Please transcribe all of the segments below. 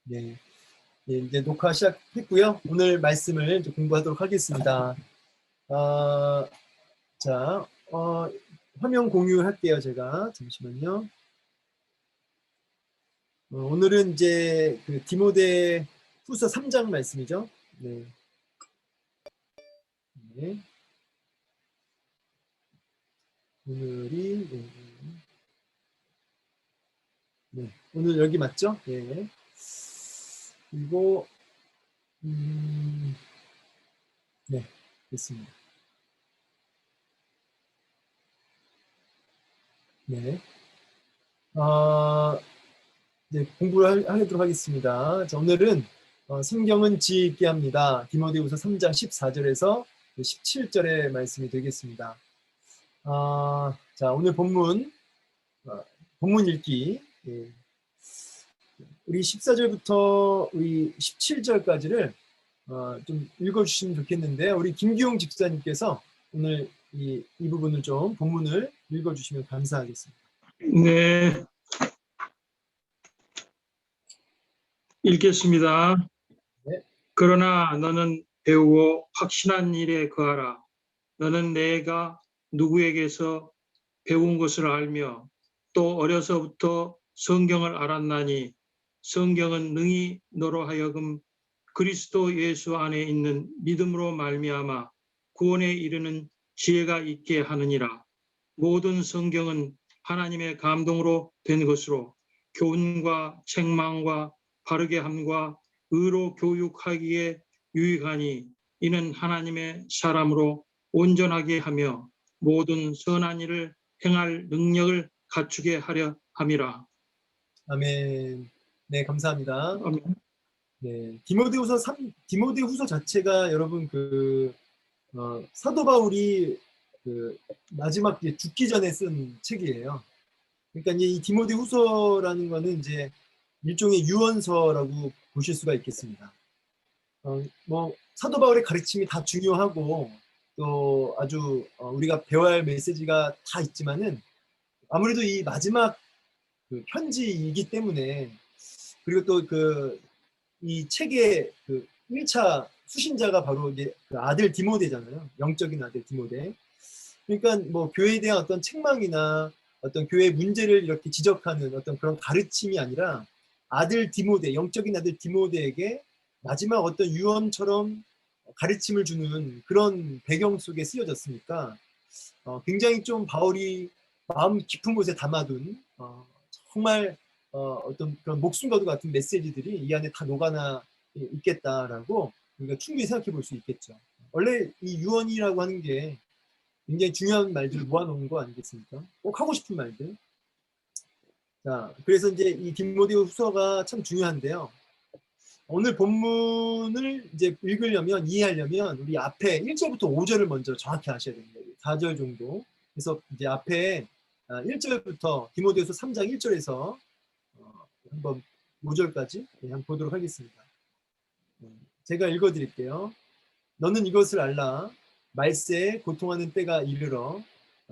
네. 네, 이제 녹화 시작했고요. 오늘 말씀을 좀 공부하도록 하겠습니다. 자, 화면 공유할게요. 제가 잠시만요. 오늘은 이제 그 디모데 후서 3장 말씀이죠. 네. 네. 오늘이 네. 오늘 여기 맞죠? 네. 그리고 네, 됐습니다. 네. 네, 공부를 하도록 하겠습니다. 자, 오늘은 성경은 지혜 있게 합니다. 디모데후서 3장 14절에서 17절의 말씀이 되겠습니다. 자, 오늘 본문 읽기. 예. 우리 14절부터 우리 17절까지를 좀 읽어주시면 좋겠는데, 우리 김기용 집사님께서 오늘 이 부분을 좀 본문을 읽어주시면 감사하겠습니다. 네, 읽겠습니다. 네. 그러나 너는 배우고 확신한 일에 거하라. 너는 내가 누구에게서 배운 것을 알며 또 어려서부터 성경을 알았나니 성경은 능히 너로 하여금 그리스도 예수 안에 있는 믿음으로 말미암아 구원에 이르는 지혜가 있게 하느니라. 모든 성경은 하나님의 감동으로 된 것으로 교훈과 책망과 바르게 함과 의로 교육하기에 유익하니 이는 하나님의 사람으로 온전하게 하며 모든 선한 일을 행할 능력을 갖추게 하려 함이라. 아멘. 네, 감사합니다. 아멘. 네, 디모데후서 자체가 여러분 사도 바울이 마지막 죽기 전에 쓴 책이에요. 그러니까 이제 이 디모데후서라는 거는 이제 일종의 유언서라고 보실 수가 있겠습니다. 뭐 사도 바울의 가르침이 다 중요하고 또 아주 우리가 배워야 할 메시지가 다 있지만은 아무래도 이 마지막 편지이기 때문에, 그리고 또 이 책의 1차 수신자가 바로 이제 그 아들 디모데잖아요. 영적인 아들 디모데. 그러니까 뭐 교회에 대한 어떤 책망이나 어떤 교회의 문제를 이렇게 지적하는 어떤 그런 가르침이 아니라 아들 디모데, 영적인 아들 디모데에게 마지막 어떤 유언처럼 가르침을 주는 그런 배경 속에 쓰여졌으니까 굉장히 좀 바울이 마음 깊은 곳에 담아둔 정말 어떤 그런 목숨 거두 같은 메시지들이 이 안에 다 녹아나 있겠다라고 우리가 충분히 생각해 볼 수 있겠죠. 원래 이 유언이라고 하는 게 굉장히 중요한 말들을 모아놓은 거 아니겠습니까? 꼭 하고 싶은 말들. 자, 그래서 이제 이 디모데후 후서가 참 중요한데요. 오늘 본문을 이제 읽으려면, 이해하려면 우리 앞에 1절부터 5절을 먼저 정확히 아셔야 됩니다. 4절 정도. 그래서 이제 앞에 1절부터 디모데후서 3장 1절에서 한번 5절까지 한번 보도록 하겠습니다. 제가 읽어드릴게요. 너는 이것을 알라. 말세에 고통하는 때가 이르러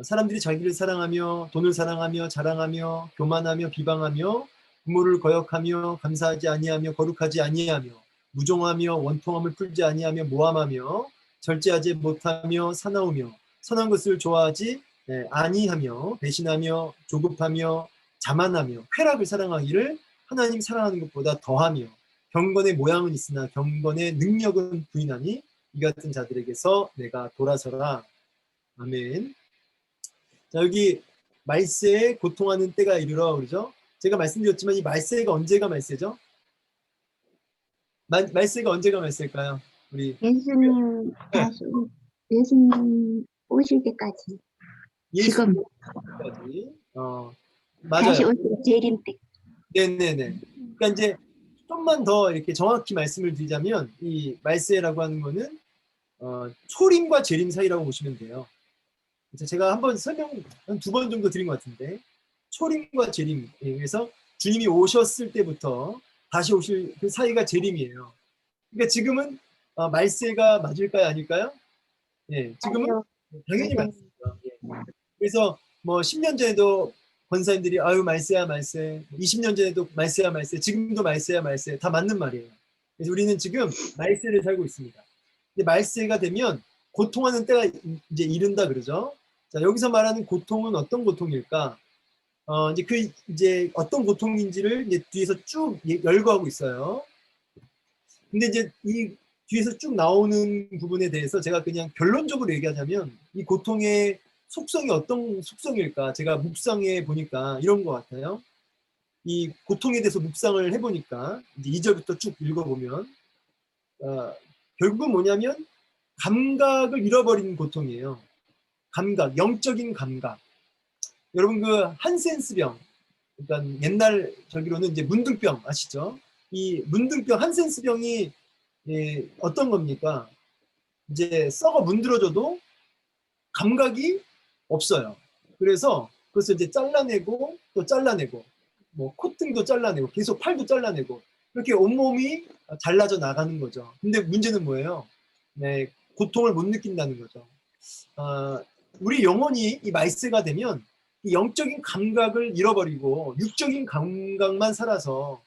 사람들이 자기를 사랑하며 돈을 사랑하며 자랑하며 교만하며 비방하며 부모를 거역하며 감사하지 아니하며 거룩하지 아니하며 무종하며 원통함을 풀지 아니하며 모함하며 절제하지 못하며 사나우며 선한 것을 좋아하지 아니하며 배신하며 조급하며 자만하며 쾌락을 사랑하기를 하나님 사랑하는 것보다 더하며 경건의 모양은 있으나 경건의 능력은 부인하니 이 같은 자들에게서 내가 돌아서라. 아멘. 자, 여기 말세에 고통하는 때가 이르러 그러죠. 제가 말씀드렸지만 이 말세가 언제가 말세죠? 말세가 언제가 말세일까요? 우리 예수님 다시 예수님 오실 때까지. 지금 맞아요. 다시 오실 재림 때. 네네네. 그러니까 이제 좀만 더 이렇게 정확히 말씀을 드리자면 이 말세라고 하는 거는 초림과 재림 사이라고 보시면 돼요. 제가 한번 설명 한 2번 정도 드린 것 같은데, 초림과 재림, 그래서 주님이 오셨을 때부터 다시 오실 그 사이가 재림이에요. 그러니까 지금은 말세가 맞을까요, 아닐까요? 예, 지금은 당연히 맞습니다. 예. 그래서 뭐 10년 전에도 권사님들이 아유 말세야 말세, 20년 전에도 말세야 말세, 지금도 말세야 말세, 다 맞는 말이에요. 그래서 우리는 지금 말세를 살고 있습니다. 근데 말세가 되면 고통하는 때가 이제 이른다 그러죠. 자, 여기서 말하는 고통은 어떤 고통일까? 이제 어떤 고통인지를 이제 뒤에서 쭉 열거하고 있어요. 근데 이제 이 뒤에서 쭉 나오는 부분에 대해서 제가 그냥 결론적으로 얘기하자면 이 고통의 속성이 어떤 속성일까? 제가 묵상해 보니까 이런 것 같아요. 이 고통에 대해서 묵상을 해보니까 이제 2절부터 쭉 읽어보면 결국은 뭐냐면 감각을 잃어버리는 고통이에요. 감각, 영적인 감각. 여러분 그 한센스병, 그러니까 옛날 저기로는 이제 문둥병 아시죠? 이 문둥병, 한센스병이 어떤 겁니까? 이제 썩어 문드러져도 감각이 없어요. 그래서 그것을 이제 잘라내고 또 잘라내고 뭐 콧등도 잘라내고 계속 팔도 잘라내고 이렇게 온몸이 잘라져 나가는 거죠. 근데 문제는 뭐예요? 네, 고통을 못 느낀다는 거죠. 우리 영혼이 이 말세가 되면 이 영적인 감각을 잃어버리고 육적인 감각만 살아서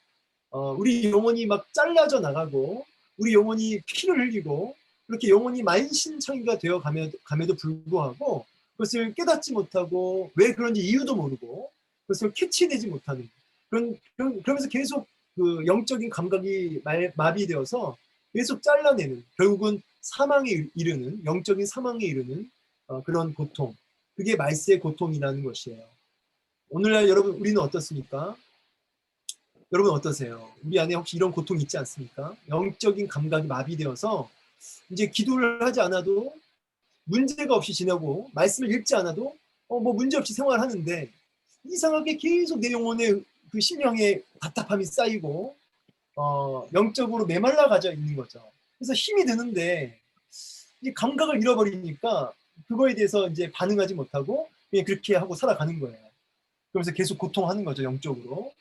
우리 영혼이 막 잘라져 나가고 우리 영혼이 피를 흘리고 그렇게 영혼이 만신창이가 되어 감에도 불구하고 그것을 깨닫지 못하고 왜 그런지 이유도 모르고 그것을 캐치되지 못하는 그러면서 계속 그 영적인 감각이 마비되어서 계속 잘라내는 결국은 사망에 이르는 영적인 사망에 이르는 그런 고통, 그게 말세의 고통이라는 것이에요. 오늘날 여러분 우리는 어떻습니까? 여러분 어떠세요? 우리 안에 혹시 이런 고통이 있지 않습니까? 영적인 감각이 마비되어서 이제 기도를 하지 않아도 문제가 없이 지내고 말씀을 읽지 않아도 뭐 문제 없이 생활하는데 이상하게 계속 내 영혼의 그 심령에 답답함이 쌓이고 영적으로 메말라 가져 있는 거죠. 그래서 힘이 드는데 이 감각을 잃어버리니까 그거에 대해서 이제 반응하지 못하고 그냥 그렇게 하고 살아가는 거예요. 그러면서 계속 고통하는 거죠, 영적으로.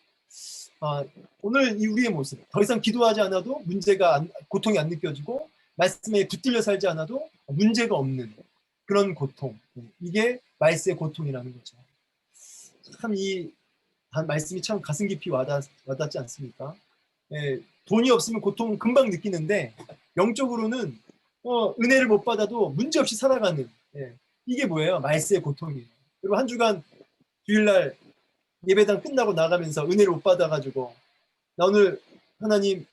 오늘 이 우리의 모습, 더 이상 기도하지 않아도 고통이 안 느껴지고 말씀에 붙들려 살지 않아도 문제가 없는 그런 고통, 이게 말세의 고통이라는 거죠. 참 이 말씀이 참 가슴 깊이 와닿지 않습니까? 돈이 없으면 고통 금방 느끼는데 영적으로는 은혜를 못 받아도 문제없이 살아가는, 이게 뭐예요? 말세의 고통이에요. 그리고 한 주간 주일날 예배당 끝나고 나가면서 은혜를 못 받아가지고 나 오늘 하나님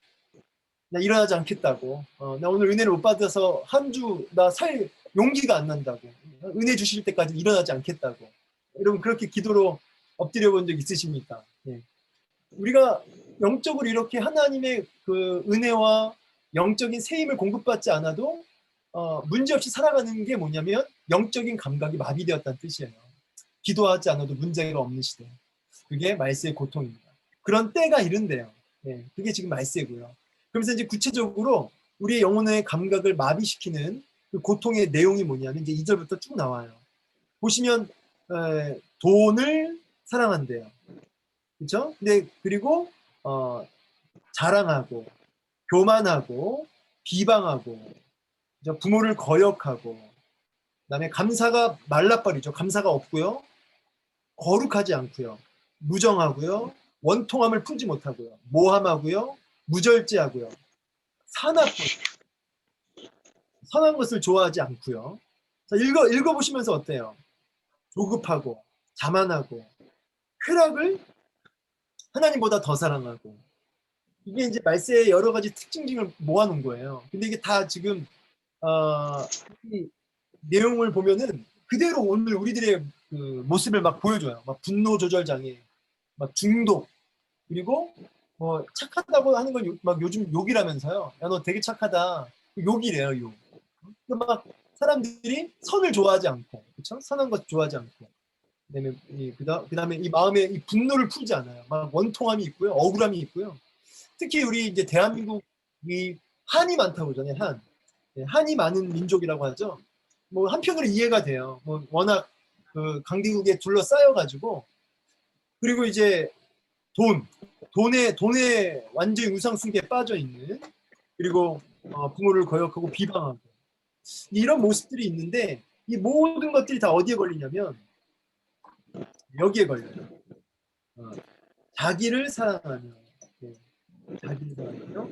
나 일어나지 않겠다고, 나 오늘 은혜를 못 받아서 한 주 나 살 용기가 안 난다고, 은혜 주실 때까지 일어나지 않겠다고, 여러분 그렇게 기도로 엎드려 본 적 있으십니까? 우리가 영적으로 이렇게 하나님의 그 은혜와 영적인 세임을 공급받지 않아도 문제없이 살아가는 게 뭐냐면 영적인 감각이 마비되었다는 뜻이에요. 기도하지 않아도 문제가 없는 시대. 그게 말세의 고통입니다. 그런 때가 이른대요. 그게 지금 말세고요. 그러면서 이제 구체적으로 우리의 영혼의 감각을 마비시키는 그 고통의 내용이 뭐냐면 이제 2절부터 쭉 나와요. 보시면 돈을 사랑한대요. 그렇죠? 근데 그리고 자랑하고 교만하고 비방하고 부모를 거역하고 그다음에 감사가 말라버리죠. 감사가 없고요. 거룩하지 않고요. 무정하고요. 원통함을 풀지 못하고요. 모함하고요. 무절제하고요. 선한 것을 좋아하지 않고요. 자, 읽어보시면서 어때요? 조급하고 자만하고 쾌락을 하나님보다 더 사랑하고, 이게 이제 말세의 여러 가지 특징을 모아놓은 거예요. 근데 이게 다 지금 이 내용을 보면은 그대로 오늘 우리들의 그 모습을 막 보여줘요. 막 분노 조절 장애, 막 중독, 그리고 뭐 착하다고 하는 건 막 요즘 욕이라면서요. 야, 너 되게 착하다. 욕이래요, 욕. 막 사람들이 선을 좋아하지 않고, 그렇죠? 선한 것 좋아하지 않고, 그다음에 이 마음에 이 분노를 풀지 않아요. 막 원통함이 있고요, 억울함이 있고요. 특히 우리 이제 대한민국이 한이 많다고 그러잖아요. 한이 많은 민족이라고 하죠. 뭐 한편으로 이해가 돼요. 뭐 워낙 그 강대국에 둘러싸여가지고, 그리고 이제 돈에 완전히 우상숭배에 빠져 있는, 그리고 부모를 거역하고 비방하고 이런 모습들이 있는데 이 모든 것들이 다 어디에 걸리냐면 여기에 걸려요. 자기를 사랑하며. 네. 자기를 사랑하며.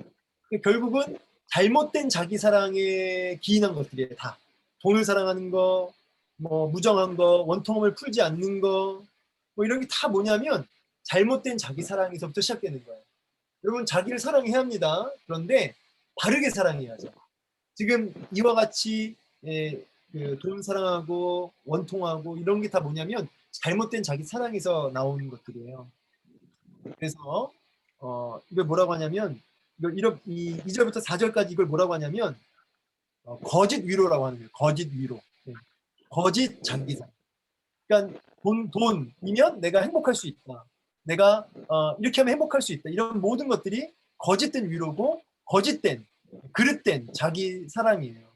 결국은 잘못된 자기 사랑에 기인한 것들이에요. 다. 돈을 사랑하는 거, 뭐 무정한 거, 원통함을 풀지 않는 거, 뭐 이런 게 다 뭐냐면 잘못된 자기 사랑에서부터 시작되는 거예요. 여러분 자기를 사랑해야 합니다. 그런데 바르게 사랑해야죠. 지금 이와 같이 돈 사랑하고 원통하고 이런 게 다 뭐냐면 잘못된 자기 사랑에서 나오는 것들이에요. 그래서 이걸 뭐라고 하냐면 이 2절부터 4절까지 이걸 뭐라고 하냐면 거짓 위로라고 하는 거예요. 거짓 위로. 네. 거짓 장기상. 그러니까 돈이면 내가 행복할 수 있다. 내가 이렇게 하면 행복할 수 있다. 이런 모든 것들이 거짓된 위로고 거짓된 그릇된 자기 사랑이에요.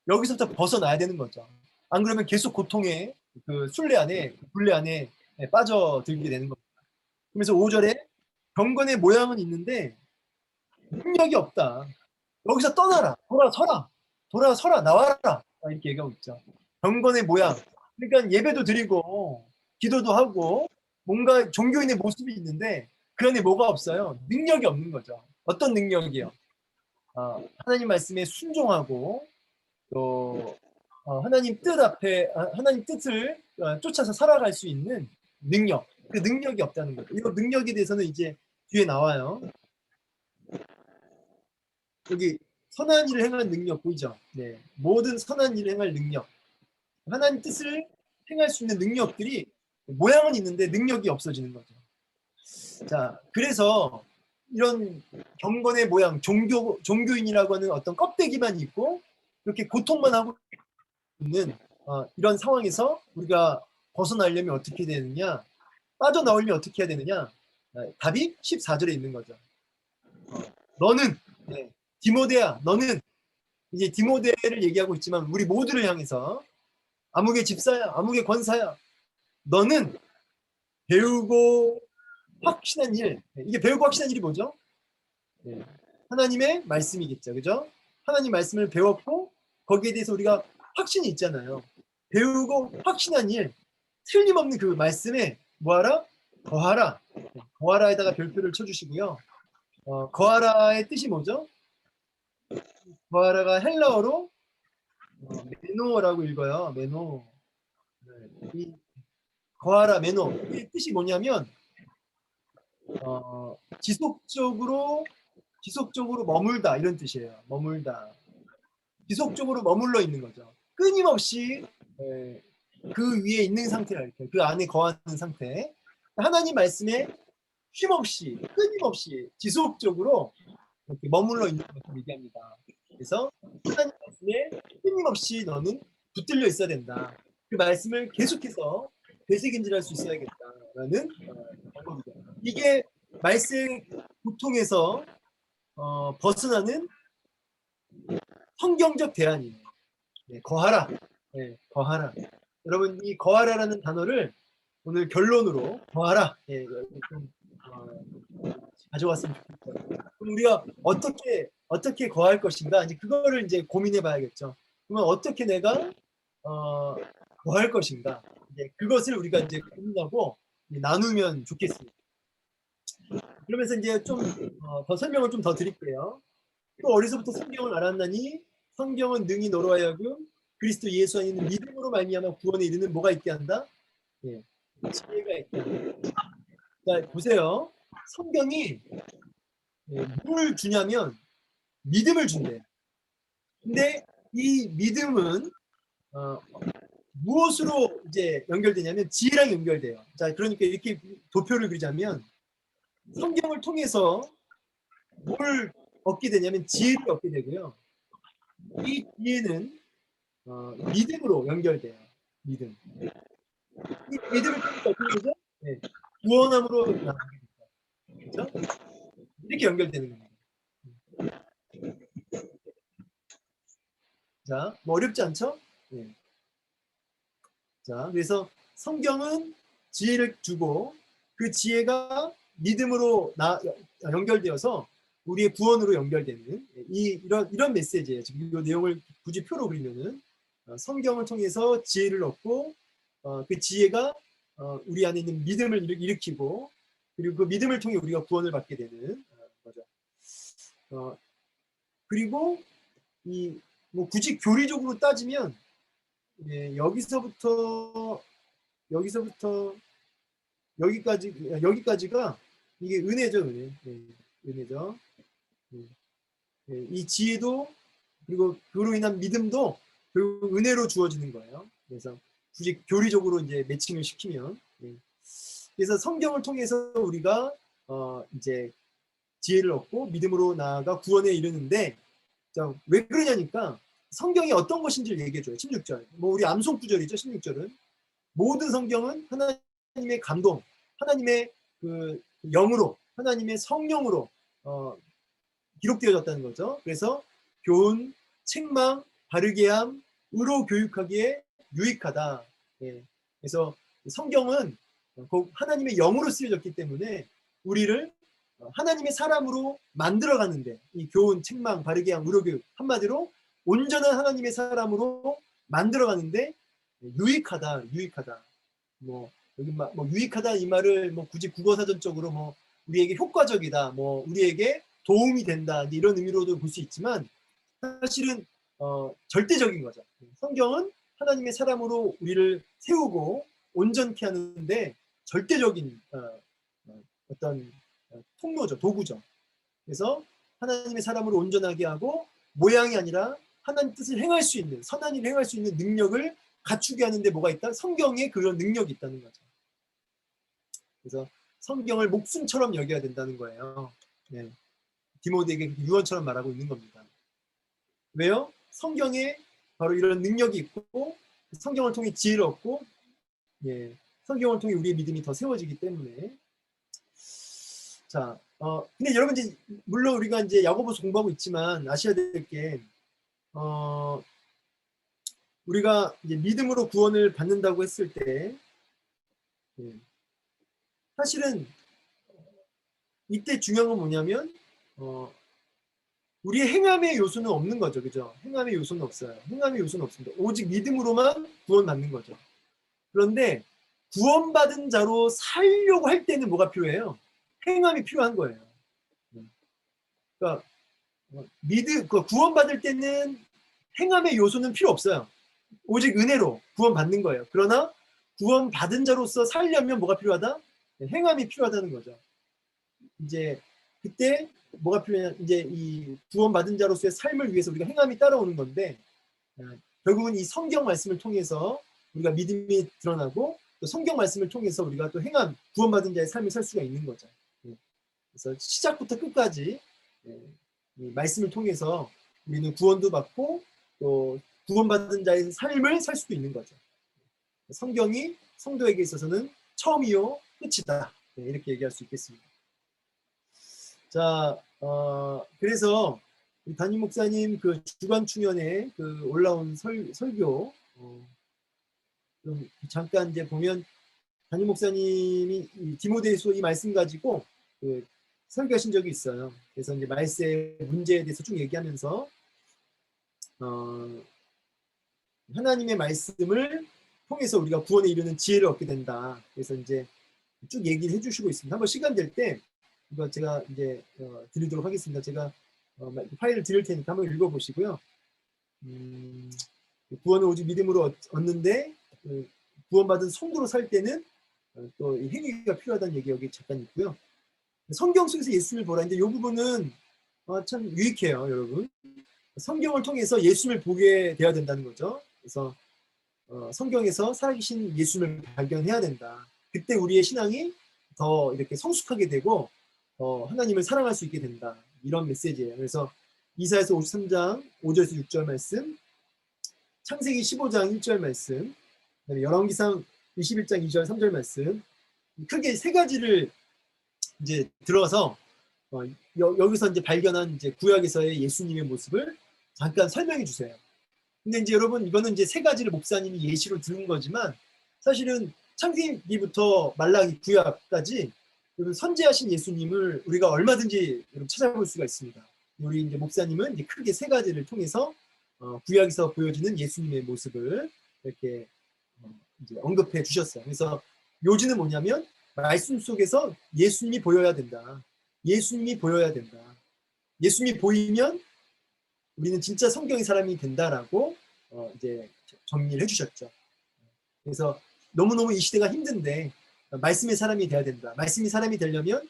여기서부터 벗어나야 되는 거죠. 안 그러면 계속 고통의 그 순례 안에 굴레 안에 빠져들게 되는 겁니다. 그래서 5절에 경건의 모양은 있는데 능력이 없다. 여기서 떠나라. 돌아서라. 나와라. 이렇게 얘기하고 있죠. 경건의 모양. 그러니까 예배도 드리고 기도도 하고 뭔가 종교인의 모습이 있는데 그 안에 뭐가 없어요? 능력이 없는 거죠. 어떤 능력이요? 하나님 말씀에 순종하고 또 하나님 뜻 앞에 하나님 뜻을 쫓아서 살아갈 수 있는 능력. 그 능력이 없다는 거죠. 이 능력에 대해서는 이제 뒤에 나와요. 여기 선한 일을 행할 능력 보이죠? 네. 모든 선한 일을 행할 능력. 하나님 뜻을 행할 수 있는 능력들이 모양은 있는데 능력이 없어지는 거죠. 자, 그래서 이런 경건의 모양, 종교인이라고 하는 어떤 껍데기만 있고 그렇게 고통만 하고 있는 이런 상황에서 우리가 벗어나려면 어떻게 되느냐? 빠져나오려면 어떻게 해야 되느냐? 답이 14절에 있는 거죠. 너는 디모데야, 너는 이제 디모데를 얘기하고 있지만 우리 모두를 향해서 아무개 집사야, 아무개 권사야, 너는 배우고 확신한 일. 이게 배우고 확신한 일이 뭐죠? 하나님의 말씀이겠죠, 그죠? 하나님 말씀을 배웠고 거기에 대해서 우리가 확신이 있잖아요. 배우고 확신한 일, 틀림없는 그 말씀에 뭐하라? 거하라. 거하라에다가 별표를 쳐주시고요. 거하라의 뜻이 뭐죠? 거하라가 헬라어로 메노라고 읽어요. 메노. 이 거하라 메노. 이 뜻이 뭐냐면 지속적으로 머물다 이런 뜻이에요. 머물다. 지속적으로 머물러 있는 거죠. 끊임없이 그 위에 있는 상태라 이렇게 그 안에 거하는 상태. 하나님 말씀에 쉼없이 끊임없이 지속적으로 이렇게 머물러 있는 것을 얘기합니다. 그래서 하나님 말씀에 끊임없이 너는 붙들려 있어야 된다. 그 말씀을 계속해서 되새김질할 수 있어야겠다라는 방법이죠. 이게 말씀 고통에서 벗어나는 성경적 대안이에요. 거하라. 거하라. 여러분 이 거하라라는 단어를 오늘 결론으로 거하라 좀 가져왔으면 좋겠어요. 그럼 우리가 어떻게 거할 것인가 이제 그거를 이제 고민해봐야겠죠. 그러면 어떻게 내가 거할 것인가 이제 그것을 우리가 이제 고민하고 나누면 좋겠습니다. 그러면서 이제 좀 더 설명을 좀 더 드릴게요. 또 어디서부터 성경을 알았나니 성경은 능히 너로 하여금 그리스도 예수 안에 있는 믿음으로 말미암아 구원에 이르는 뭐가 있게 한다? 지혜가 있게 한다. 자 보세요. 성경이 뭘 주냐면 믿음을 준대요. 근데 이 믿음은 무엇으로 이제 연결되냐면 지혜랑 연결돼요. 자 그러니까 이렇게 도표를 그리자면 성경을 통해서 뭘 얻게 되냐면 지혜를 얻게 되고요. 이 지혜는 믿음으로 연결돼요. 믿음. 이 믿음을 통해서 어떻게 되죠? 구원함으로 나가게 되죠. 그렇죠? 이렇게 연결되는 겁니다. 자, 뭐 어렵지 않죠? 자, 그래서 성경은 지혜를 주고 그 지혜가 믿음으로 연결되어서 우리의 구원으로 연결되는 이런 메시지예요. 지금 이 내용을 굳이 표로 그리면은 성경을 통해서 지혜를 얻고 그 지혜가 우리 안에 있는 믿음을 일으키고 그리고 그 믿음을 통해 우리가 구원을 받게 되는 거죠. 그리고 이 뭐 굳이 교리적으로 따지면 예, 여기서부터 여기까지가 이게 은혜죠, 은혜. 예, 은혜죠. 예, 예, 이 지혜도 그리고 그로 인한 믿음도 결국 은혜로 주어지는 거예요. 그래서 굳이 교리적으로 이제 매칭을 시키면 예. 그래서 성경을 통해서 우리가 이제 지혜를 얻고 믿음으로 나아가 구원에 이르는데 자, 왜 그러냐니까 성경이 어떤 것인지를 얘기해줘요. 16절. 뭐 우리 암송 구절이죠. 16절은 모든 성경은 하나님의 감동, 하나님의 그 영으로, 하나님의 성령으로 기록되어졌다는 거죠. 그래서 교훈, 책망, 바르게 함, 의로 교육하기에 유익하다. 예. 그래서 성경은 하나님의 영으로 쓰여졌기 때문에 우리를 하나님의 사람으로 만들어가는데 이 교훈, 책망, 바르게 함, 의로 교육 한마디로 온전한 하나님의 사람으로 만들어가는데 유익하다. 뭐 여기 뭐 유익하다 이 말을 뭐 굳이 국어사전적으로 뭐 우리에게 효과적이다, 뭐 우리에게 도움이 된다 이런 의미로도 볼 수 있지만 사실은 절대적인 거죠. 성경은 하나님의 사람으로 우리를 세우고 온전케 하는데 절대적인 어떤 통로죠, 도구죠. 그래서 하나님의 사람으로 온전하게 하고 모양이 아니라 하나님 뜻을 행할 수 있는 선한 일을 행할 수 있는 능력을 갖추게 하는데 뭐가 있다? 성경에 그런 능력이 있다는 거죠. 그래서 성경을 목숨처럼 여겨야 된다는 거예요. 네. 디모데에게 유언처럼 말하고 있는 겁니다. 왜요? 성경에 바로 이런 능력이 있고 성경을 통해 지혜를 얻고 예, 성경을 통해 우리의 믿음이 더 세워지기 때문에 자, 근데 여러분 이제 물론 우리가 이제 야고보서 공부하고 있지만 아셔야 될 게 우리가 이제 믿음으로 구원을 받는다고 했을 때 예, 사실은 이때 중요한 건 뭐냐면 우리의 행함의 요소는 없는 거죠. 그죠? 행함의 요소는 없어요. 행함의 요소는 없습니다. 오직 믿음으로만 구원받는 거죠. 그런데 구원받은 자로 살려고 할 때는 뭐가 필요해요? 행함이 필요한 거예요. 그러니까 구원받을 때는 행함의 요소는 필요 없어요. 오직 은혜로 구원받는 거예요. 그러나 구원받은 자로서 살려면 뭐가 필요하다? 행함이 필요하다는 거죠. 이제 그때 뭐가 필요하냐? 이제 이 구원받은 자로서의 삶을 위해서 우리가 행함이 따라오는 건데 결국은 이 성경 말씀을 통해서 우리가 믿음이 드러나고 또 성경 말씀을 통해서 우리가 또 행함, 구원받은 자의 삶을 살 수가 있는 거죠. 그래서 시작부터 끝까지 이 말씀을 통해서 우리는 구원도 받고 또 구원받은 자의 삶을 살 수도 있는 거죠. 성경이 성도에게 있어서는 처음이요 끝이다. 이렇게 얘기할 수 있겠습니다. 자, 그래서 담임 목사님 그 주간 충연에 그 올라온 설교 좀 잠깐 이제 보면 담임 목사님이 디모데후서 이 말씀 가지고 그 설교하신 적이 있어요. 그래서 이제 말세의 문제에 대해서 쭉 얘기하면서 하나님의 말씀을 통해서 우리가 구원에 이르는 지혜를 얻게 된다. 그래서 이제 쭉 얘기를 해주시고 있습니다. 한번 시간 될 때 이거 제가 이제 드리도록 하겠습니다. 제가 파일을 드릴 테니까 한번 읽어보시고요. 구원을 오직 믿음으로 얻는데 구원받은 성도로 살 때는 또 행위가 필요하다는 얘기 여기 잠깐 있고요. 성경 속에서 예수님을 보라. 근데 이 부분은 참 유익해요, 여러분. 성경을 통해서 예수님을 보게 되어야 된다는 거죠. 그래서 성경에서 살아계신 예수님을 발견해야 된다. 그때 우리의 신앙이 더 이렇게 성숙하게 되고 하나님을 사랑할 수 있게 된다. 이런 메시지예요. 그래서 이사야서 53장 5절에서 6절 말씀, 창세기 15장 1절 말씀, 그다음에 열왕기상 21장 2절 3절 말씀, 크게 세 가지를 이제 들어서 여기서 이제 발견한 이제 구약에서의 예수님의 모습을 잠깐 설명해 주세요. 근데 이제 여러분 이거는 이제 세 가지를 목사님이 예시로 들은 거지만 사실은 창세기부터 말라기 구약까지 선지하신 예수님을 우리가 얼마든지 찾아볼 수가 있습니다. 우리 이제 목사님은 이제 크게 세 가지를 통해서 구약에서 보여지는 예수님의 모습을 이렇게 이제 언급해 주셨어요. 그래서 요지는 뭐냐면 말씀 속에서 예수님이 보여야 된다. 예수님이 보여야 된다. 예수님이 보이면 우리는 진짜 성경의 사람이 된다라고 이제 정리를 해주셨죠. 그래서 너무너무 이 시대가 힘든데 말씀의 사람이 돼야 된다. 말씀이 사람이 되려면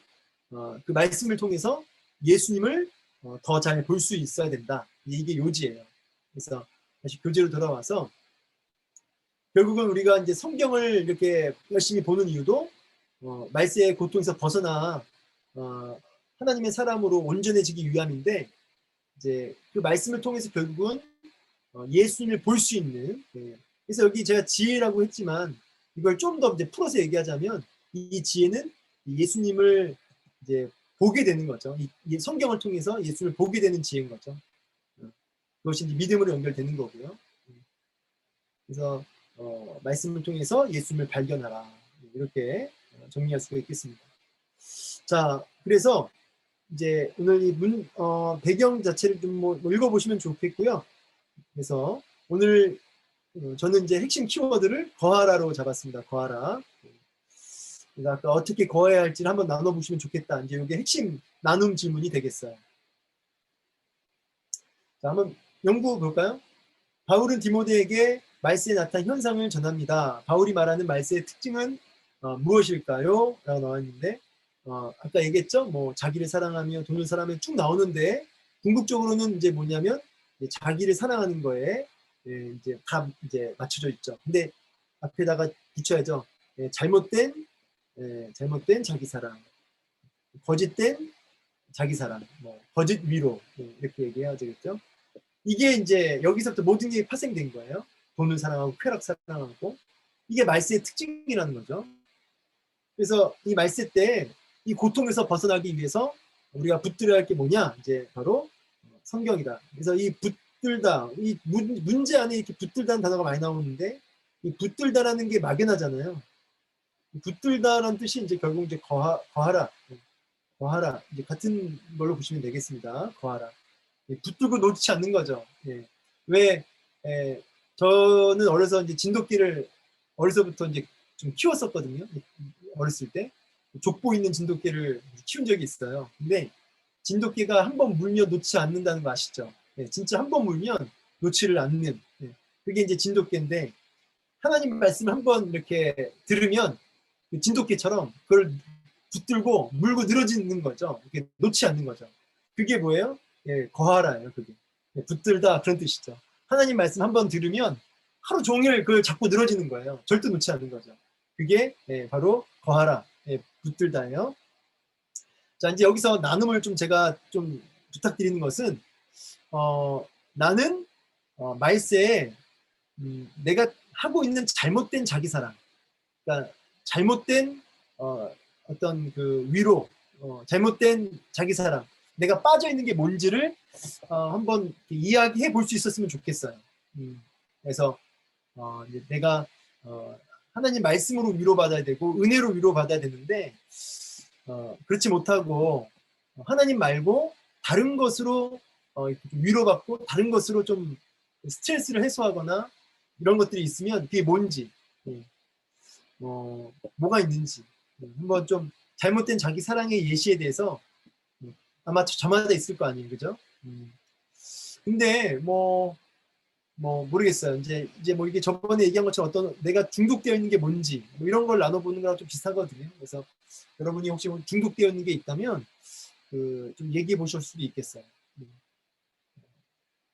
그 말씀을 통해서 예수님을 더 잘 볼 수 있어야 된다. 이게 요지예요. 그래서 다시 교재로 돌아와서 결국은 우리가 이제 성경을 이렇게 열심히 보는 이유도 말세의 고통에서 벗어나 하나님의 사람으로 온전해지기 위함인데 이제 그 말씀을 통해서 결국은 예수님을 볼 수 있는 그래서 여기 제가 지혜라고 했지만 이걸 좀 더 이제 풀어서 얘기하자면 이 지혜는 예수님을 이제 보게 되는 거죠. 이 성경을 통해서 예수를 보게 되는 지혜인 거죠. 그것이 이제 믿음으로 연결되는 거고요. 그래서 말씀을 통해서 예수님을 발견하라 이렇게 정리할 수가 있겠습니다. 자, 그래서 이제 오늘 이 배경 자체를 좀 뭐 읽어보시면 좋겠고요. 그래서 오늘 저는 이제 핵심 키워드를 거하라로 잡았습니다. 거하라. 그러니까 아까 어떻게 거해야 할지를 한번 나눠보시면 좋겠다. 이제 이게 핵심 나눔 질문이 되겠어요. 자, 한번 연구 볼까요? 바울은 디모데에게 말세에 나타난 현상을 전합니다. 바울이 말하는 말세의 특징은 무엇일까요? 라고 나왔는데 아까 얘기했죠? 뭐 자기를 사랑하며 돈을 사랑하며 쭉 나오는데 궁극적으로는 이제 뭐냐면 자기를 사랑하는 거에 이제 다 이제 맞춰져 있죠. 근데 앞에다가 붙여야죠. 잘못된 자기 사랑, 거짓된 자기 사랑, 뭐 거짓 위로 이렇게 얘기해야 되겠죠. 이게 이제 여기서부터 모든 게 파생된 거예요. 돈을 사랑하고 쾌락 사랑하고 이게 말세의 특징이라는 거죠. 그래서 이 말세 때 이 고통에서 벗어나기 위해서 우리가 붙들어야 할 게 뭐냐? 이제 바로 성경이다. 그래서 이 붙들다, 이 문제 안에 이렇게 붙들다는 단어가 많이 나오는데 이 붙들다라는 게 막연하잖아요. 붙들다라는 뜻이 이제 결국 이제 거하라, 이제 같은 걸로 보시면 되겠습니다. 거하라. 붙들고 놓지 않는 거죠. 왜 저는 어려서 이제 진돗개를 어려서부터 이제 좀 키웠었거든요. 어렸을 때 족보 있는 진돗개를 키운 적이 있어요. 근데 진돗개가 한 번 물면 놓지 않는다는 거 아시죠? 진짜 한 번 물면 놓지를 않는 그게 이제 진돗개인데 하나님 말씀을 한 번 이렇게 들으면 그 진돗개처럼 그걸 붙들고 물고 늘어지는 거죠. 이렇게 놓지 않는 거죠. 그게 뭐예요? 거하라예요. 그게 붙들다 그런 뜻이죠. 하나님 말씀 한 번 들으면 하루 종일 그걸 잡고 늘어지는 거예요. 절대 놓지 않는 거죠. 그게 바로 거하라, 붙들다예요. 자, 이제 여기서 나눔을 좀 제가 좀 부탁드리는 것은 나는 말세에 내가 하고 있는 잘못된 자기 사랑, 그러니까 잘못된 어떤 그 위로, 잘못된 자기 사랑, 내가 빠져 있는 게 뭔지를 한번 이야기해 볼 수 있었으면 좋겠어요. 그래서 이제 내가 하나님 말씀으로 위로받아야 되고 은혜로 위로받아야 되는데 그렇지 못하고 하나님 말고 다른 것으로 위로받고 다른 것으로 좀 스트레스를 해소하거나 이런 것들이 있으면 그게 뭔지 뭐가 있는지 한번 좀 잘못된 자기 사랑의 예시에 대해서 아마 저마다 있을 거 아니에요, 그죠? 근데 뭐 모르겠어요. 이제 뭐 이게 저번에 얘기한 것처럼 어떤 내가 중독되어 있는 게 뭔지 뭐 이런 걸 나눠보는 거랑 좀 비슷하거든요. 그래서 여러분이 혹시 중독되어 있는 게 있다면 좀 얘기해 보실 수도 있겠어요.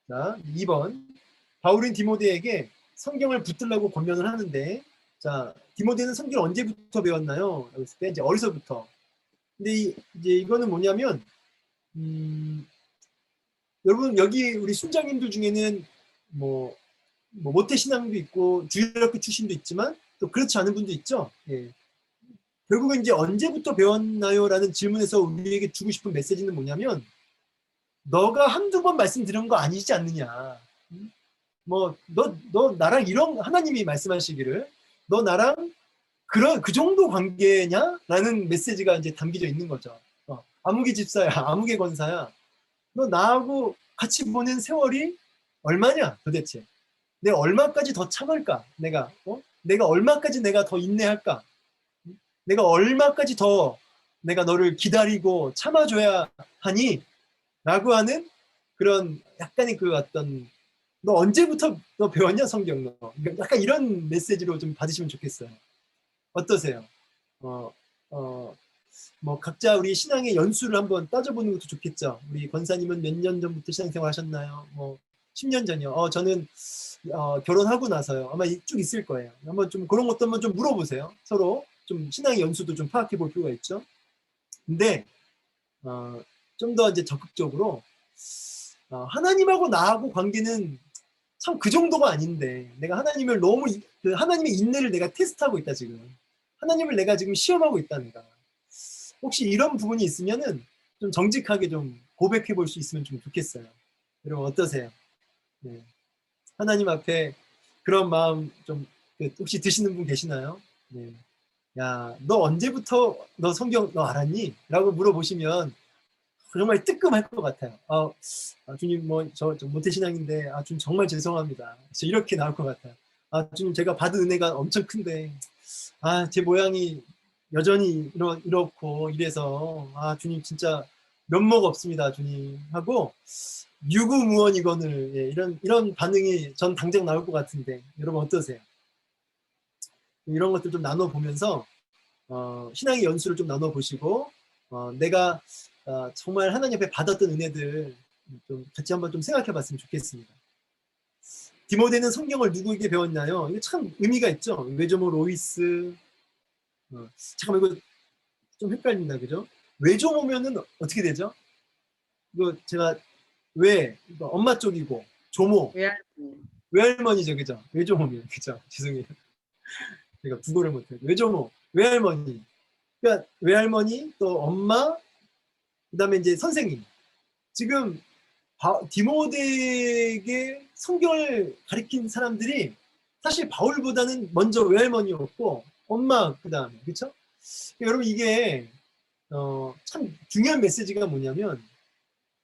자, 2번. 바울은 디모데에게 성경을 붙들라고 권면을 하는데, 자, 디모데는 성경을 언제부터 배웠나요? 그랬을 때 이제 어려서부터. 근데 이제 이거는 뭐냐면 여러분 여기 우리 순장님들 중에는 뭐 모태신앙도 있고 주일학교 출신도 있지만 또 그렇지 않은 분도 있죠. 결국은 이제 언제부터 배웠나요? 라는 질문에서 우리에게 주고 싶은 메시지는 뭐냐면 너가 한두 번 말씀드린 거 아니지 않느냐. 뭐 너 나랑 이런 하나님이 말씀하시기를 너 나랑 그 정도 관계냐? 라는 메시지가 이제 담겨져 있는 거죠. 아무개 집사야, 아무개 권사야. 너 나하고 같이 보낸 세월이 얼마냐 도대체? 내가 얼마까지 더 참을까? 내가 얼마까지 내가 더 인내할까? 내가 얼마까지 더 내가 너를 기다리고 참아줘야 하니? 라고 하는 그런 약간의 그 어떤 너 언제부터 너 배웠냐 성경 너 약간 이런 메시지로 좀 받으시면 좋겠어요. 어떠세요? 뭐 각자 우리 신앙의 연수를 한번 따져보는 것도 좋겠죠. 우리 권사님은 몇 년 전부터 신앙생활 하셨나요? 뭐 10년 전이요. 저는 결혼하고 나서요. 아마 쭉 있을 거예요. 한번 좀 그런 것도 한번 좀 물어보세요. 서로 좀 신앙의 연수도 좀 파악해 볼 필요가 있죠. 근데 좀 더 이제 적극적으로 하나님하고 나하고 관계는 참 그 정도가 아닌데 내가 하나님을 너무 그 하나님의 인내를 내가 테스트하고 있다 지금. 하나님을 내가 지금 시험하고 있다 내가. 혹시 이런 부분이 있으면은 좀 정직하게 좀 고백해 볼 수 있으면 좀 좋겠어요. 여러분 어떠세요? 네. 하나님 앞에 그런 마음 좀 혹시 드시는 분 계시나요? 네. 야, 너 언제부터 너 성경 너 알았니? 라고 물어보시면 정말 뜨끔할 것 같아요. 주님 뭐 저 모태신앙인데 주님 정말 죄송합니다. 이렇게 나올 것 같아요. 주님 제가 받은 은혜가 엄청 큰데 제 모양이 여전히 이렇고 이래서 주님 진짜 면목 없습니다 주님 하고 유구무원이거늘 예, 이런 반응이 전 당장 나올 것 같은데 여러분 어떠세요? 이런 것들 좀 나눠보면서 신앙의 연수를 좀 나눠보시고 내가 정말 하나님 앞에 받았던 은혜들 좀 같이 한번 좀 생각해봤으면 좋겠습니다. 디모데는 성경을 누구에게 배웠나요? 이게 참 의미가 있죠. 외조모 로이스 잠깐만 이거 좀 헷갈린다 그죠? 외조모면은 어떻게 되죠? 이거 제가 이거 엄마 쪽이고 조모 외할머니죠 그죠? 외조모면 그죠? 죄송해요. 제가 국어를 못해요. 외조모 외할머니 그러니까 외할머니 또 엄마 그다음에 이제 선생님 지금 디모데에게 성경을 가르친 사람들이 사실 바울보다는 먼저 외할머니였고 엄마 그다음에 그렇죠? 여러분 이게 참 중요한 메시지가 뭐냐면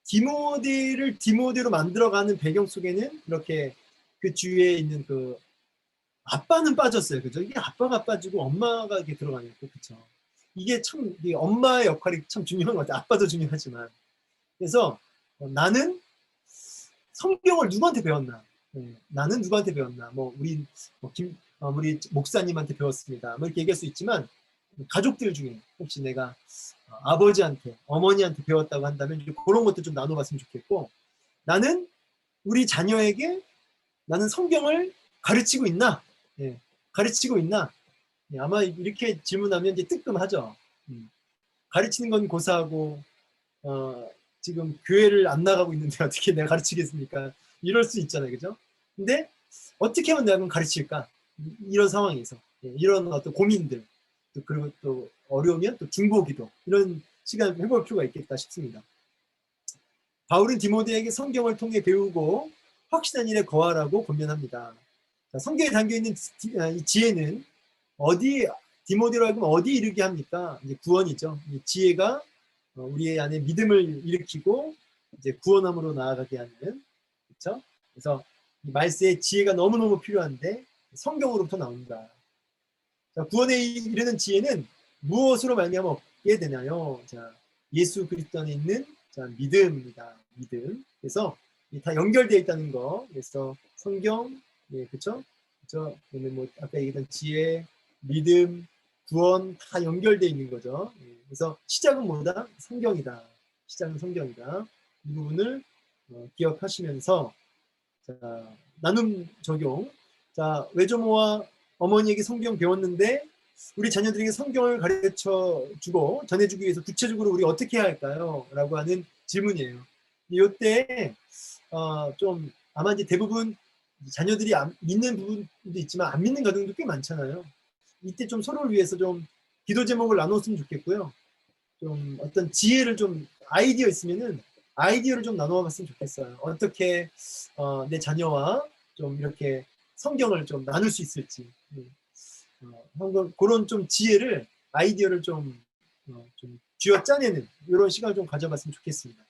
디모데를 디모데로 만들어가는 배경 속에는 이렇게 그 주위에 있는 그 아빠는 빠졌어요, 그죠? 이게 아빠가 빠지고 엄마가 이렇게 들어가니까 그렇죠? 이게 참 이게 엄마의 역할이 참 중요한 것 같아요. 아빠도 중요하지만 그래서 나는 성경을 누구한테 배웠나? 나는 누구한테 배웠나? 뭐 우리 우리 목사님한테 배웠습니다. 뭐 이렇게 얘기할 수 있지만 가족들 중에 혹시 내가 아버지한테, 어머니한테 배웠다고 한다면 그런 것도 좀 나눠봤으면 좋겠고 나는 우리 자녀에게 나는 성경을 가르치고 있나? 가르치고 있나? 아마 이렇게 질문하면 이제 뜨끔하죠. 가르치는 건 고사하고 지금 교회를 안 나가고 있는데 어떻게 내가 가르치겠습니까? 이럴 수 있잖아요, 그죠? 근데 어떻게 하면 내가 그럼 가르칠까? 이런 상황에서 이런 어떤 고민들 그리고 또 어려우면 또 중보기도 이런 시간을 해볼 필요가 있겠다 싶습니다. 바울은 디모데에게 성경을 통해 배우고 확신한 일에 거하라고 권면합니다. 자, 성경에 담겨있는 이 지혜는 디모데로 하여금 어디 이르게 합니까? 이제 구원이죠. 이 지혜가 우리의 안에 믿음을 일으키고 이제 구원함으로 나아가게 하는 그렇죠? 그래서 이 말세의 지혜가 너무너무 필요한데 성경으로부터 나온다. 자, 구원에 이르는 지혜는 무엇으로 말미암아 얻게 되나요? 자, 예수 그리스도 안에 있는 믿음입니다. 믿음. 그래서 다 연결되어 있다는 거. 그래서 성경, 그렇죠? 그렇죠? 뭐 아까 얘기했던 지혜, 믿음, 구원 다 연결되어 있는 거죠. 그래서 시작은 뭐다? 성경이다. 시작은 성경이다. 이 부분을 기억하시면서 자, 나눔 적용. 자, 외조모와 어머니에게 성경 배웠는데 우리 자녀들에게 성경을 가르쳐 주고 전해주기 위해서 구체적으로 우리 어떻게 해야 할까요? 라고 하는 질문이에요. 이때 좀 아마 이제 대부분 자녀들이 믿는 부분도 있지만 안 믿는 가정도 꽤 많잖아요. 이때 좀 서로를 위해서 좀 기도 제목을 나눴으면 좋겠고요. 좀 어떤 지혜를 좀 아이디어 있으면은 아이디어를 좀 나눠봤으면 좋겠어요. 어떻게 내 자녀와 좀 이렇게 성경을 좀 나눌 수 있을지 그런 좀 지혜를 아이디어를 좀 쥐어 짜내는 이런 시간을 좀 가져봤으면 좋겠습니다.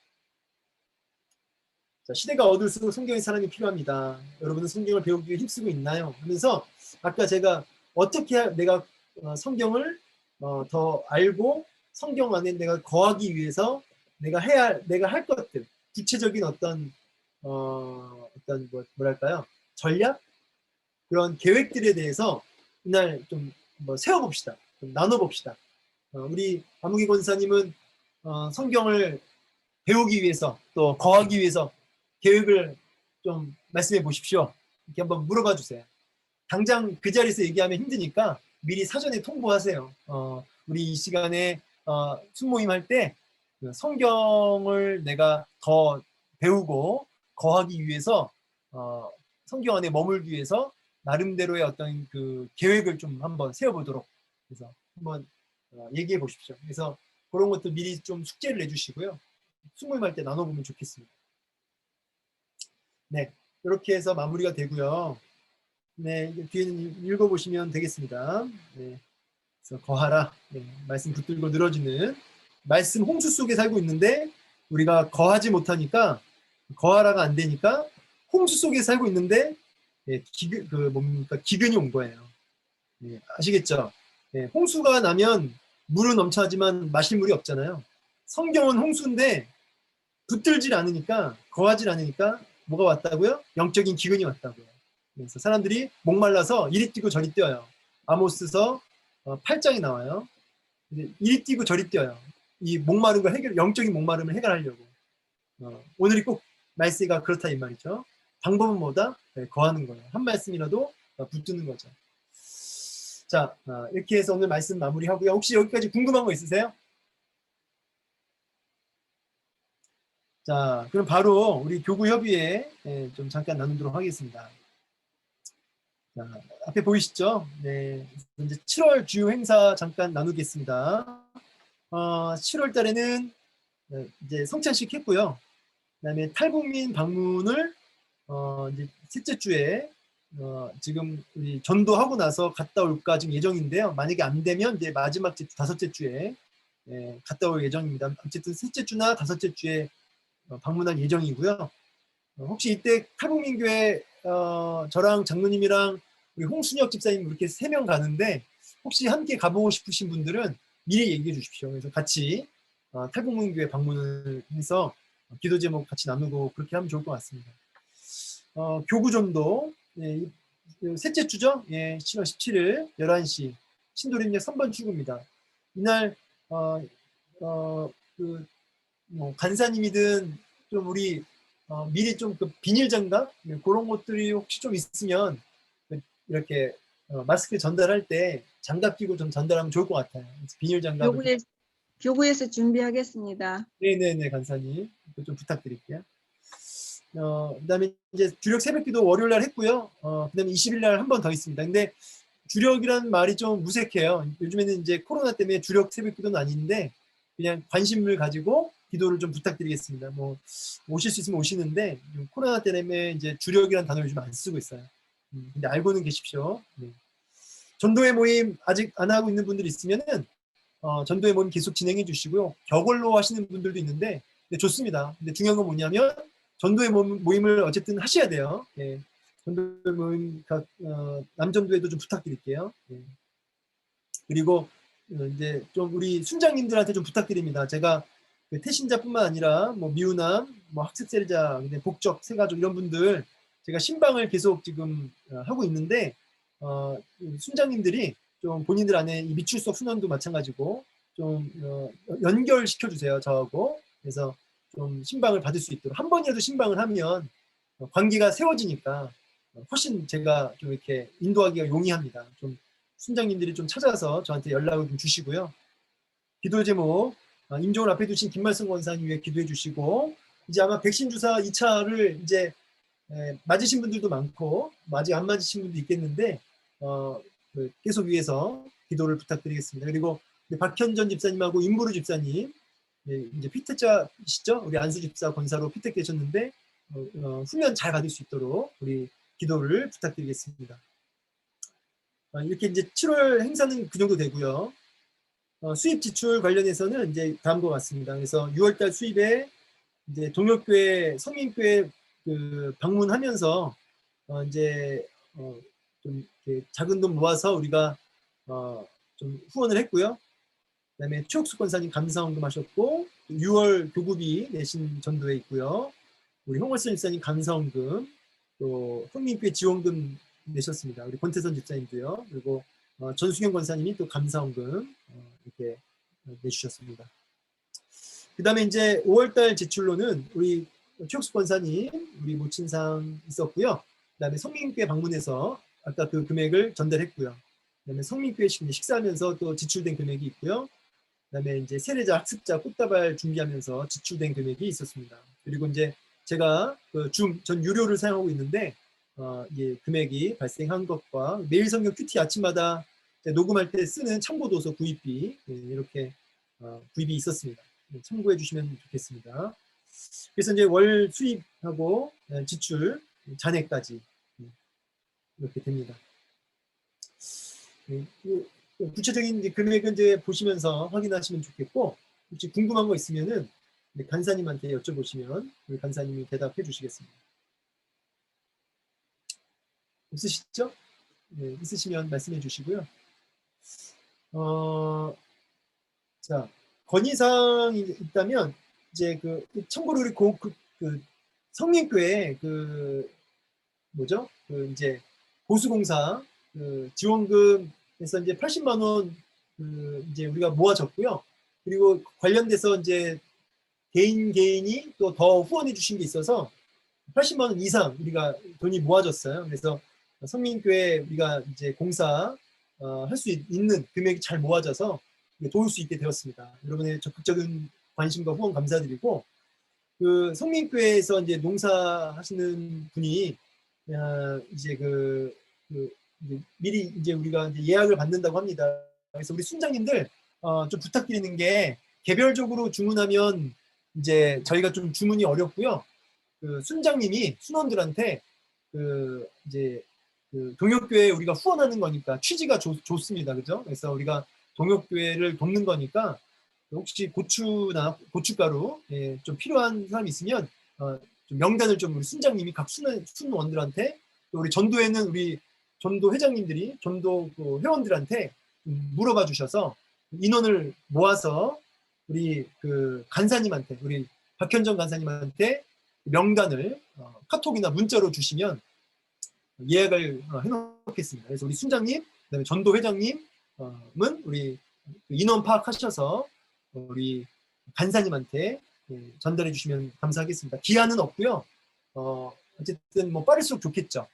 자, 시대가 어두울수록 성경의 사랑이 필요합니다. 여러분은 성경을 배우기 위해 힘쓰고 있나요? 하면서 아까 제가 어떻게 내가 성경을 더 알고 성경 안에 내가 거하기 위해서 내가 할 것들, 구체적인 어떤 뭐랄까요, 전략, 그런 계획들에 대해서 이날 좀 세워봅시다. 좀 나눠봅시다. 우리 아무개 권사님은 성경을 배우기 위해서 또 거하기 위해서 계획을 좀 말씀해 보십시오. 이렇게 한번 물어봐 주세요. 당장 그 자리에서 얘기하면 힘드니까 미리 사전에 통보하세요. 우리 이 시간에 순모임 할 때 성경을 내가 더 배우고 거하기 위해서 성경 안에 머물기 위해서 나름대로의 어떤 그 계획을 좀 한번 세워보도록 해서 한번 얘기해 보십시오. 그래서 그런 것도 미리 좀 숙제를 내주시고요. 순모임 할 때 나눠보면 좋겠습니다. 네, 이렇게 해서 마무리가 되고요. 네, 뒤에는 읽어보시면 되겠습니다. 네, 그래서 거하라. 네, 말씀 붙들고 늘어지는 말씀 홍수 속에 살고 있는데 우리가 거하지 못하니까 거하라가 안 되니까 홍수 속에 살고 있는데 기근이 온 거예요. 네, 아시겠죠? 네, 홍수가 나면 물은 넘쳐나지만 마실 물이 없잖아요. 성경은 홍수인데 붙들질 않으니까 거하질 않으니까 뭐가 왔다고요? 영적인 기근이 왔다고요. 그래서 사람들이 목말라서 이리 뛰고 저리 뛰어요. 아모스서 8장이 나와요. 이리 뛰고 저리 뛰어요. 이 목마른 걸 영적인 목마름을 해결하려고. 오늘이 꼭 말세가 그렇다 이 말이죠. 방법은 뭐다? 네, 거하는 거예요. 한 말씀이라도 붙드는 거죠. 자, 이렇게 해서 오늘 말씀 마무리하고요. 혹시 여기까지 궁금한 거 있으세요? 자, 그럼 바로 우리 교구협의회 좀 잠깐 나누도록 하겠습니다. 자, 앞에 보이시죠? 네, 이제 7월 주요 행사 잠깐 나누겠습니다. 7월 달에는 이제 성찬식 했고요. 그다음에 탈북민 방문을 이제 셋째 주에 지금 우리 전도하고 나서 갔다 올까 지금 예정인데요. 만약에 안 되면 이제 마지막 주 다섯째 주에 갔다 올 예정입니다. 어쨌든 셋째 주나 다섯째 주에 방문할 예정이고요. 혹시 이때 탈북민교회 저랑 장로님이랑 우리 홍순혁 집사님 이렇게 3명 가는데 혹시 함께 가보고 싶으신 분들은 미리 얘기해 주십시오. 그래서 같이 탈북민교회 방문을 해서 기도 제목 같이 나누고 그렇게 하면 좋을 것 같습니다. 교구전도 셋째 주죠? 예, 7월 17일 11시 신도림역 3번 출구입니다. 이날 간사님이든 좀 우리 미리 좀 그 비닐 장갑 그런 것들이 혹시 좀 있으면 이렇게 마스크 전달할 때 장갑 끼고 좀 전달하면 좋을 것 같아요. 비닐 장갑. 교구에서 준비하겠습니다. 네네네, 간사님 좀 부탁드릴게요. 그다음에 이제 주력 새벽기도 월요일 날 했고요. 그다음에 20일 날 한 번 더 있습니다. 근데 주력이란 말이 좀 무색해요. 요즘에는 이제 코로나 때문에 주력 새벽기도는 아닌데 그냥 관심을 가지고 기도를 좀 부탁드리겠습니다. 뭐 오실 수 있으면 오시는데 코로나 때문에 이제 주력이라는 단어를 요즘 안 쓰고 있어요. 근데 알고는 계십시오. 네. 전도회 모임 아직 안 하고 있는 분들이 있으면은 전도회 모임 계속 진행해 주시고요. 격월로 하시는 분들도 있는데 좋습니다. 근데 중요한 건 뭐냐면 전도회 모임을 어쨌든 하셔야 돼요. 예. 전도회 모임 남전도회도 좀 부탁드릴게요. 예. 그리고 이제 좀 우리 순장님들한테 좀 부탁드립니다. 제가 태신자뿐만 아니라 뭐 미우남, 뭐 학습세자, 복적, 세가족 이런 분들 제가 신방을 계속 지금 하고 있는데 순장님들이 좀 본인들 안에 이 미출석 순원도 마찬가지고 좀 연결시켜 주세요, 저하고. 그래서 좀 신방을 받을 수 있도록 한 번이라도 신방을 하면 관계가 세워지니까 훨씬 제가 좀 이렇게 인도하기가 용이합니다. 좀 순장님들이 좀 찾아서 저한테 연락을 좀 주시고요. 기도 제목 임종을 앞에 두신 김말성 권사님 위해 기도해 주시고 이제 아마 백신 주사 2차를 이제 맞으신 분들도 많고 아직 안 맞으신 분도 있겠는데 계속 위해서 기도를 부탁드리겠습니다. 그리고 박현전 집사님하고 임부르 집사님 이제 피택자시죠? 우리 안수 집사 권사로 피택되셨는데 후면 잘 받을 수 있도록 우리 기도를 부탁드리겠습니다. 이렇게 이제 7월 행사는 그 정도 되고요. 수입 지출 관련해서는 이제 다음과 같습니다. 그래서 6월달 수입에 이제 동역교회, 성인교회 그 방문하면서 이제 좀 이렇게 작은 돈 모아서 우리가 좀 후원을 했고요. 그다음에 최옥수 권사님 감사헌금 하셨고 6월 교구비 내신 전도회 있고요. 우리 홍월선 집사님 감사헌금, 또 흥민교회 지원금 내셨습니다. 우리 권태선 집사님도요. 그리고 전수경 권사님이 또 감사헌금 이렇게 내주셨습니다. 그 다음에 이제 5월달 제출로는 우리 최옥수 권사님 우리 모친상 있었고요. 그 다음에 성민교회 방문해서 아까 그 금액을 전달했고요. 그 다음에 성민교회 식사하면서 또 지출된 금액이 있고요. 그 다음에 이제 세례자, 학습자, 꽃다발 준비하면서 지출된 금액이 있었습니다. 그리고 이제 제가 그 전 유료를 사용하고 있는데 이게 금액이 발생한 것과 매일 성경 큐티 아침마다 녹음할 때 쓰는 참고도서 구입비 이렇게 구입이 있었습니다. 참고해 주시면 좋겠습니다. 그래서 이제 월 수입하고 지출, 잔액까지 이렇게 됩니다. 구체적인 금액은 이제 보시면서 확인하시면 좋겠고, 혹시 궁금한 거 있으면은 간사님한테 여쭤보시면 우리 간사님이 대답해 주시겠습니다. 없으시죠? 네, 있으시면 말씀해 주시고요. 자, 건의사항이 있다면 이제 참고로 우리 그 성민교회 뭐죠? 이제 보수공사 지원금에서 이제 80만 원 이제 우리가 모아졌고요. 그리고 관련돼서 이제 개인이 또 더 후원해 주신 게 있어서 80만 원 이상 우리가 돈이 모아졌어요. 그래서 성민교회 우리가 이제 공사 할 수 있는 금액이 잘 모아져서 도울 수 있게 되었습니다. 여러분의 적극적인 관심과 후원 감사드리고, 그 성민교회에서 이제 농사하시는 분이 이제 미리 이제 우리가 이제 예약을 받는다고 합니다. 그래서 우리 순장님들 좀 부탁드리는 게, 개별적으로 주문하면 이제 저희가 좀 주문이 어렵고요. 그 순장님이 순원들한테 이제 동역교회 우리가 후원하는 거니까 취지가 좋습니다. 그죠? 그래서 우리가 동역교회를 돕는 거니까 혹시 고추나 고춧가루 좀 필요한 사람이 있으면 좀 명단을 좀 우리 순장님이 각 순원들한테, 또 우리 전도회는 우리 전도 회장님들이 전도 회원들한테 물어봐 주셔서 인원을 모아서 우리 간사님한테, 우리 박현정 간사님한테 명단을 카톡이나 문자로 주시면 예약을 해놓겠습니다. 그래서 우리 순장님, 그다음에 전도 회장님은 우리 인원 파악하셔서 우리 간사님한테 전달해 주시면 감사하겠습니다. 기한은 없고요. 어쨌든 뭐 빠를수록 좋겠죠.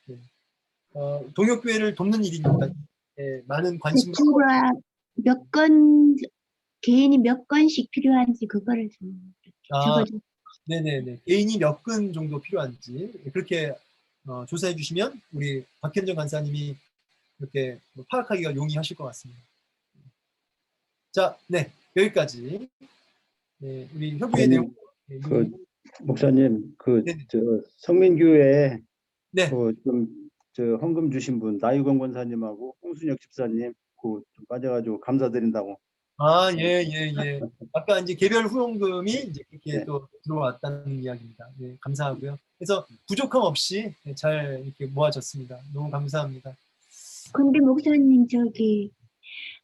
동역교회를 돕는 일이니까 많은 관심과 제출과 몇 건, 개인이 몇 건씩 필요한지 그거를 좀 적어주세요. 네네네. 개인이 몇 근 정도 필요한지 그렇게 조사해 주시면 우리 박현정 간사님이 이렇게 파악하기가 용이하실 것 같습니다. 자, 네, 여기까지. 네, 우리 협의회 내용. 목사님, 네네. 성민교회에 네. 헌금 주신 분 나유건 권사님하고 홍순혁 집사님 좀 빠져가지고 감사드린다고. 예. 아까 이제 개별 후원금이 이제 그렇게 네. 또 들어왔다는 이야기입니다. 네, 감사하고요. 그래서 부족함 없이 잘 이렇게 모아졌습니다. 너무 감사합니다. 근데 목사님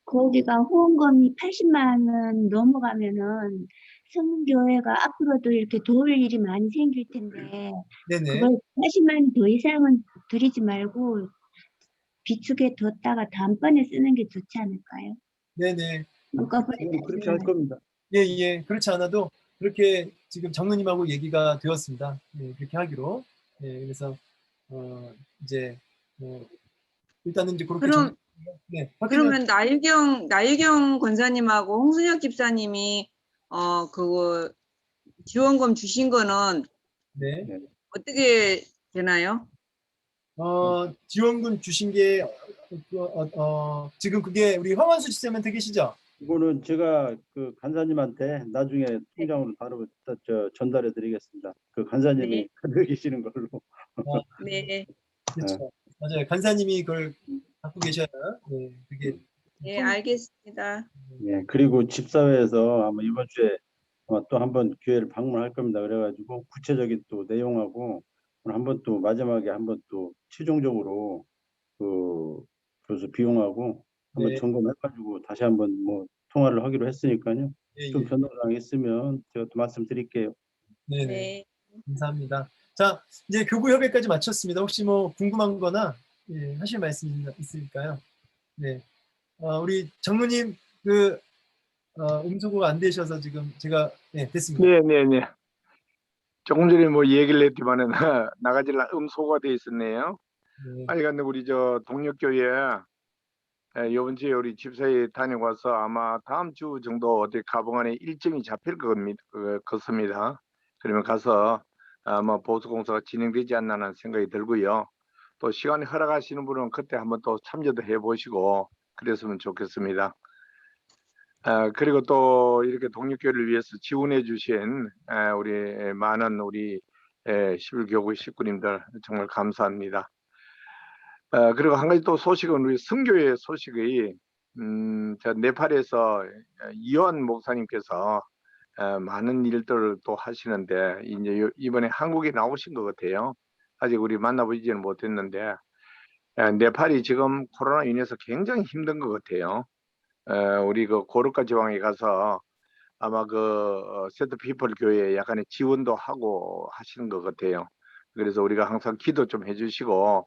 거기가 후원금이 80만 원 넘어가면은 성교회가 앞으로도 이렇게 도울 일이 많이 생길 텐데 네네. 그걸 80만 원 더 이상은 드리지 말고 비축해 뒀다가 다음번에 쓰는 게 좋지 않을까요? 네네. 한꺼번에 다 그렇게 쓰는 할 겁니다. 예. 그렇지 않아도 그렇게 지금 장로님하고 얘기가 되었습니다. 네, 그렇게 하기로. 네, 그래서 이제 일단은 이제 그렇게 그럼 네, 그러면 나유경 권사님하고 홍순혁 집사님이 그거 지원금 주신 거는 네. 어떻게 되나요? 지원금 주신 게 지금 그게 우리 황완수 집사님한테 계시죠? 이거는 제가 간사님한테 나중에 통장으로 바로 전달해 드리겠습니다. 간사님이 네. 가지고 계시는 걸로. 네, 그렇죠. 맞아요. 간사님이 그걸 갖고 계셔야 그게 네, 알겠습니다. 예, 그리고 집사회에서 아마 이번 주에 또 한번 교회를 방문할 겁니다. 그래가지고 구체적인 또 내용하고 오늘 한번 또 마지막에 한번 또 최종적으로 교수 비용하고 한번 네. 점검해가지고 다시 한번 통화를 하기로 했으니까요. 예, 좀 예. 변동사항이 있으면 제가 또 말씀드릴게요. 네네. 네. 감사합니다. 자, 이제 교구 협의까지 마쳤습니다. 혹시 뭐 궁금한 거나 예, 하실 말씀 있을까요? 네. 우리 장로님 그 음소거가 안 되셔서 지금 제가 네, 됐습니다. 네네네. 조금 전에 뭐 얘기를 했지만은 나가질 음소거가 돼 있었네요. 네. 아니 근데 우리 저 동력교회 이번 주에 우리 집사에 다녀와서 아마 다음 주 정도 어디 가봉안에 일정이 잡힐 것입니다. 그러면 가서 아마 보수공사가 진행되지 않나는 생각이 들고요. 또 시간이 허락하시는 분은 그때 한번 또 참여도 해보시고 그랬으면 좋겠습니다. 그리고 또 이렇게 독립교회를 위해서 지원해 주신 우리 많은 우리 11교구 식구님들 정말 감사합니다. 그리고 한 가지 또 소식은 우리 선교회 소식이 저 네팔에서 이완 목사님께서 많은 일들을 또 하시는데 이제 이번에 한국에 나오신 것 같아요. 아직 우리 만나보지는 못했는데 네팔이 지금 코로나 인해서 굉장히 힘든 것 같아요. 우리 그 고르카 지방에 가서 아마 그 세트 피플 교회에 약간의 지원도 하고 하시는 것 같아요. 그래서 우리가 항상 기도 좀 해주시고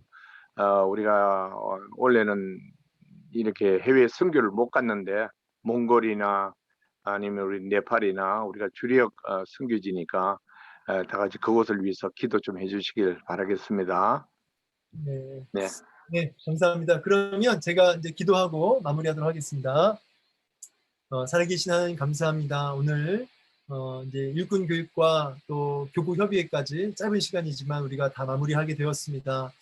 우리가 원래는 이렇게 해외 선교를 못 갔는데 몽골이나 아니면 우리 네팔이나 우리가 주력 선교지니까 다 같이 그곳을 위해서 기도 좀 해주시길 바라겠습니다. 네. 네. 네, 감사합니다. 그러면 제가 이제 기도하고 마무리하도록 하겠습니다. 살아계신 하나님 감사합니다. 오늘 이제 일꾼 교육과 또 교구 협의회까지 짧은 시간이지만 우리가 다 마무리하게 되었습니다.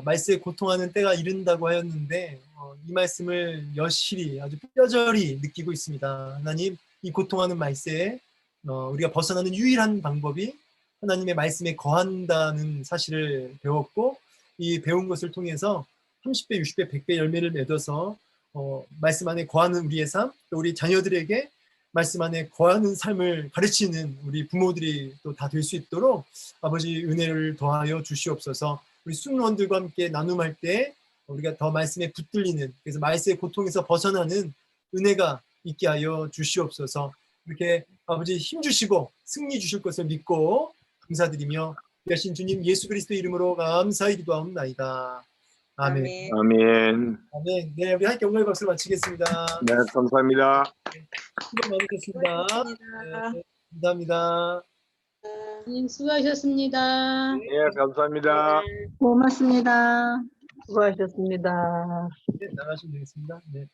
말세에 고통하는 때가 이른다고 하였는데 이 말씀을 여실히 아주 뼈저리 느끼고 있습니다. 하나님, 이 고통하는 말세에 우리가 벗어나는 유일한 방법이 하나님의 말씀에 거한다는 사실을 배웠고 이 배운 것을 통해서 30배, 60배, 100배 열매를 맺어서 말씀 안에 거하는 우리의 삶, 또 우리 자녀들에게 말씀 안에 거하는 삶을 가르치는 우리 부모들이 또 다 될 수 있도록 아버지 은혜를 더하여 주시옵소서. 우리 순원들과 함께 나눔할 때 우리가 더 말씀에 붙들리는, 그래서 말씀의 고통에서 벗어나는 은혜가 있게 하여 주시옵소서. 이렇게 아버지 힘 주시고 승리 주실 것을 믿고 감사드리며 귀하신 주님 예수 그리스도 이름으로 감사히 기도하옵나이다. 아멘. 아멘. 아멘. 아멘. 네, 우리 함께 오늘 박수를 마치겠습니다. 네, 감사합니다. 수고 많으셨습니다. 수고하셨습니다. 네, 감사합니다. 선생님 수고하셨습니다. 네, 감사합니다. 고맙습니다. 수고하셨습니다. 네, 나가시면 되겠습니다. 네.